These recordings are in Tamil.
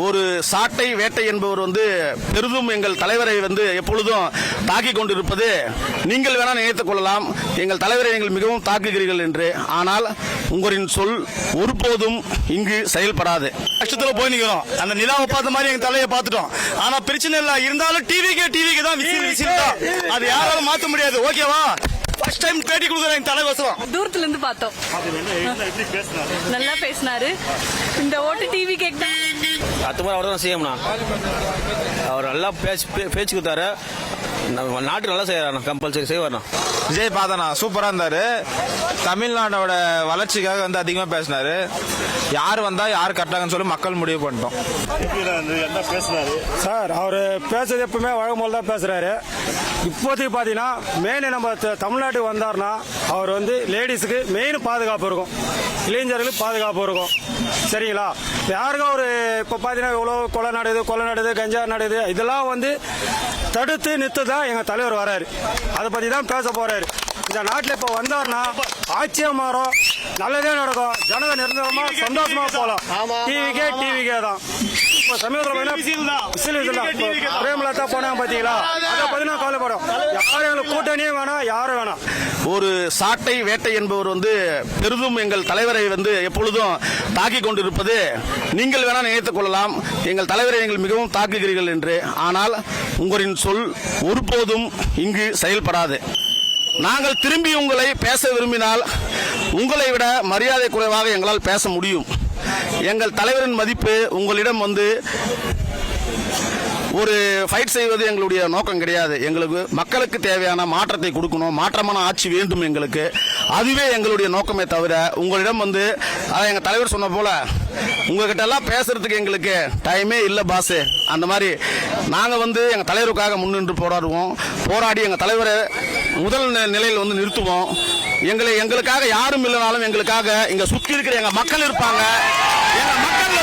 ஒரு சாட்டை வேட்டை என்பவர் பெரிதும் எங்கள் தலைவரை எப்பொழுதும் தாக்கிக் கொண்டிருப்பது நீங்கள் வேணா நினைத்துக் கொள்ளலாம். எங்கள் தலைவரை நீங்கள் மிகவும் தாக்குகிறீர்கள் என்று. ஆனால் உங்களின் சொல் ஒருபோதும் இங்கு செயல்படாது. கஷ்டத்துல போய் நிக்கிறோம். அந்த நிலாவை பார்த்த மாதிரி எங்க தலையை பார்த்துட்டோம். ஆனா பிரச்சனை இல்ல, இருந்தாலும் டிவிக்கு தான் விசில் தான். அது யாராலும் மாத்த முடியாது. ஓகேவா? ஃபர்ஸ்ட் டைம் பேட்டி கொடுக்குறேன் எங்க தலைவசம். தூரத்துல இருந்து பார்த்தோம். நல்லா பேசினாரு. இந்த ஓட்டு டிவி கேட்க அத்துமாரி அவர் தான் செய்யணும்னா. அவர் நல்லா பேச்சு கொடுத்தாரு. நாட்டு நல்லா செய்யறாரு. கம்பல்சரி செய்வார்ண்ணா. விஜய் பார்த்தனா சூப்பரா இருந்தாரு. தமிழ்நாட்டோட வளர்ச்சிக்காக அதிகமா பேசினாரு. யார் வந்தா யார் கட்டாங்கன்னு சொல்லி மக்கள் முடிவு பண்ணிட்டோம். என்ன பேசினாரு சார்? அவரு பேசுறது எப்பவுமே வழக்கம்போல தான் பேசுறாரு. இப்போதைக்கு பாத்தீங்கன்னா மெயின் நம்ம தமிழ்நாட்டுக்கு வந்தாருன்னா அவர் லேடிஸுக்கு மெயின் பாதுகாப்பு இருக்கும், இளைஞர்களுக்கு பாதுகாப்பு இருக்கும். சரிங்களா? யாருக்கும் ஒரு இப்போ பாத்தீங்கன்னா எவ்வளவு கொலை நடக்குது, கஞ்சா நடக்குது, இதெல்லாம் தடுத்து நிறுத்துதான் எங்க தலைவர் வராரு. அதை பத்தி தான் பேச போறாரு. இந்த நாட்டில் இப்ப வந்தாருன்னா ஆட்சியம் மாறும், நல்லதே நடக்கும், ஜனங்க நிரந்தரமா சந்தோஷமா போலாம். டிவிக்கே தான். இப்ப சமீபத்தில் பிரேமலதா போனாங்க பாத்தீங்களா? அதை பத்தி நான் கவலைப்படும். யாரும் கூட்டணியே வேணாம், யாரும் வேணாம். ஒரு சாட்டை வேட்டை என்பவர் பெரிதும் எங்கள் தலைவரை எப்பொழுதும் தாக்கிக் கொண்டிருப்பது நீங்கள் வேணா நினைத்துக் கொள்ளலாம். எங்கள் தலைவரை நீங்கள் மிகவும் தாக்குகிறீர்கள் என்று. ஆனால் உங்களின் சொல் ஒருபோதும் இங்கு செயல்படாது. நாங்கள் திரும்பி உங்களை பேச விரும்பினால் உங்களை விட மரியாதை குறைவாக எங்களால் பேச முடியும். எங்கள் தலைவரின் மதிப்பு உங்களிடம் ஒரு ஃபைட் செய்வது எங்களுடைய நோக்கம் கிடையாது. எங்களுக்கு மக்களுக்கு தேவையான மாற்றத்தை கொடுக்கணும், மாற்றமான ஆட்சி வேண்டும் எங்களுக்கு. அதுவே எங்களுடைய நோக்கமே தவிர உங்களிடம் அதான் எங்க தலைவர் சொன்ன போல உங்ககிட்ட எல்லாம் பேசுறதுக்கு எங்களுக்கு டைமே இல்லை பாஸ். அந்த மாதிரி நாங்க எங்க தலைவருக்காக முன்னின்று போராடி எங்க தலைவரை முதல் நிலையில் நிறுத்துவோம். எங்களுக்காக யாரும் இல்லைனாலும் எங்களுக்காக இங்க சுத்தி இருக்கிற எங்க மக்கள் இருப்பாங்க. எங்க மக்கள்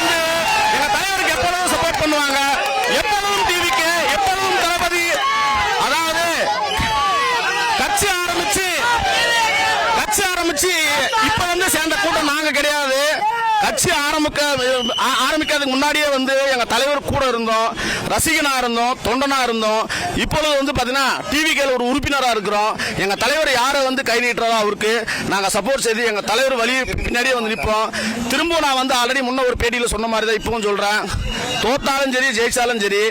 எங்க தலைவருக்கு எப்பொழுதும் சப்போர்ட் பண்ணுவாங்க. எப்பொழுதும் டிவிக்கு, எப்பொழுதும் தளபதி. அதாவது கட்சி ஆரம்பிச்சு இப்ப சேர்ந்த கூட்டம் நாங்க கிடையாது. கட்சி ஆரம்பிக்கிறதுக்கு முன்னாடியே எங்க தலைவர் கூட இருந்தோம், ரசிகனா இருந்தோம், தொண்டனா இருந்தோம். இப்பொழுது பாத்தீங்கன்னா டிவிக்கு ஒரு உறுப்பினரா இருக்கிறோம். எங்க தலைவர் யாரை கை நீட்டுறதோ அவருக்கு நாங்க சப்போர்ட் செய்து எங்க தலைவர் வழி பின்னாடியே நிற்போம். திரும்ப நான் ஆல்ரெடி முன்ன ஒரு பேட்டியில சொன்ன மாதிரி தான் இப்பவும் சொல்றேன். தோத்தாலும் சரி, ஜெயிச்சாலும் சரி,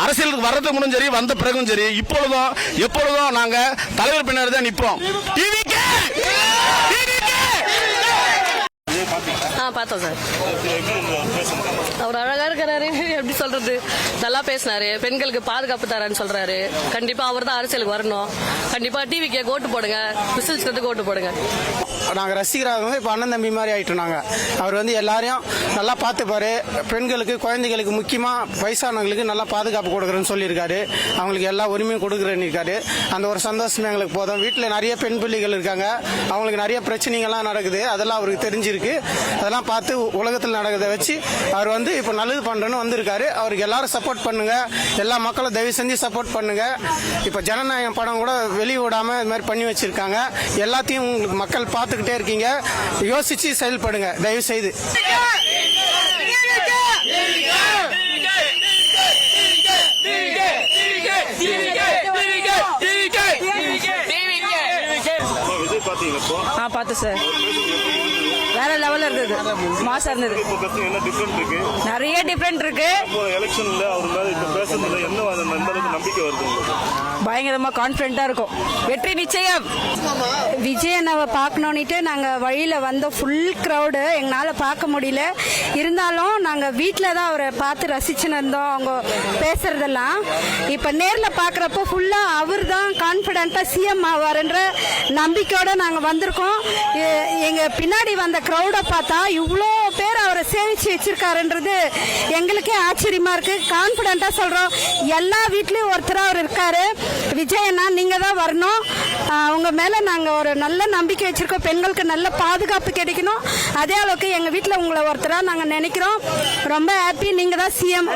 அரசியலுக்கு வர்றதுக்கு முன்னும் சரி, வந்த பிறகும் சரி, இப்பொழுதும் எப்பொழுதும் நாங்க தலைவர் பின்னாடி தான் நிற்போம். பார்த்தோம் சார். அவர் அழகா இருக்கிறாரு. எப்படி சொல்றது, நல்லா பேசினாரு. பெண்களுக்கு பாதுகாப்பு தரேன்னு சொல்றாரு. கண்டிப்பா அவர் தான் அரசியலுக்கு வரணும். கண்டிப்பா டிவிக்கு ஓட்டு போடுங்க, விசில்ஸ்க்கு ஓட்டு போடுங்க. நாங்க ரசிகராக இப்ப அண்ணன் தம்பி மாதிரி ஆயிட்டோம். நாங்க அவர் எல்லாரையும் நல்லா பார்த்துப்பாரு. பெண்களுக்கு, குழந்தைகளுக்கு, முக்கியமா வயசானவங்களுக்கு நல்லா பாதுகாப்பு கொடுக்குறேன்னு சொல்லியிருக்காரு. அவங்களுக்கு எல்லா உரிமையும் கொடுக்குறேன்னு இருக்காரு. அந்த ஒரு சந்தோஷமே எங்களுக்கு போதும். வீட்டுல நிறைய பெண் பிள்ளைகள் இருக்காங்க, அவங்களுக்கு நிறைய பிரச்சனைகள்லாம் நடக்குது. அதெல்லாம் அவருக்கு தெரிஞ்சிருக்கு. அதெல்லாம் பார்த்து உலகத்தில் நடக்கிறத வச்சு அவர் இப்ப நல்லது பண்றேன்னு வந்திருக்காரு. அவருக்கு எல்லாரும் சப்போர்ட் பண்ணுங்க. எல்லா மக்களும் தயவு செஞ்சு சப்போர்ட் பண்ணுங்க. இப்ப ஜனநாயகம் படம் கூட வெளியிடாம இது மாதிரி பண்ணி வச்சிருக்காங்க. எல்லாத்தையும் மக்கள் பார்த்துக்கிட்டே இருக்கீங்க. யோசிச்சு செயல்படுங்க தயவு செய்து. பார்த்து சார் வேற லெவல்ல இருந்தது, மாசா இருந்தது. நிறைய டிஃபரெண்ட் இருக்கு. பயங்கரமா கான்பிடண்டா இருக்கும். வெற்றி நிச்சயம். விஜய் அண்ணாவை பார்க்கணும்னுட்டு நாங்க வழியில வந்த ஃபுல் கிரௌடு எங்களால பார்க்க முடியல. இருந்தாலும் நாங்க வீட்டில தான் அவரை பார்த்து ரசிச்சுன்னு இருந்தோம். அவங்க பேசுறதெல்லாம் இப்ப நேர்ல பாக்குறப்ப ஃபுல்லா அவர் தான் கான்பிடண்டா சிஎம் ஆவார்ன்ற நம்பிக்கையோட நாங்க வந்திருக்கோம். எங்க பின்னாடி வந்த கிரௌட பார்த்தா இவ்வளோ பேர் அவரை சேமிச்சு வச்சிருக்காருன்றது எங்களுக்கே ஆச்சரியமா இருக்கு. கான்பிடண்டா சொல்றோம். எல்லா வீட்லயும் ஒருத்தர் அவர் இருக்காரு. விஜய் அண்ணா நீங்க தான் வரணும். உங்க மேல நாங்க ஒரு நல்ல நம்பிக்கை வச்சிருக்கோம். பெண்களுக்கு நல்ல பாதுகாப்பு கிடைக்கணும். அதே அளவுக்கு எங்க வீட்டுல உங்களை ஒருத்தரா நாங்க நினைக்கிறோம். ரொம்ப ஹாப்பி. நீங்க தான் சிஎம்.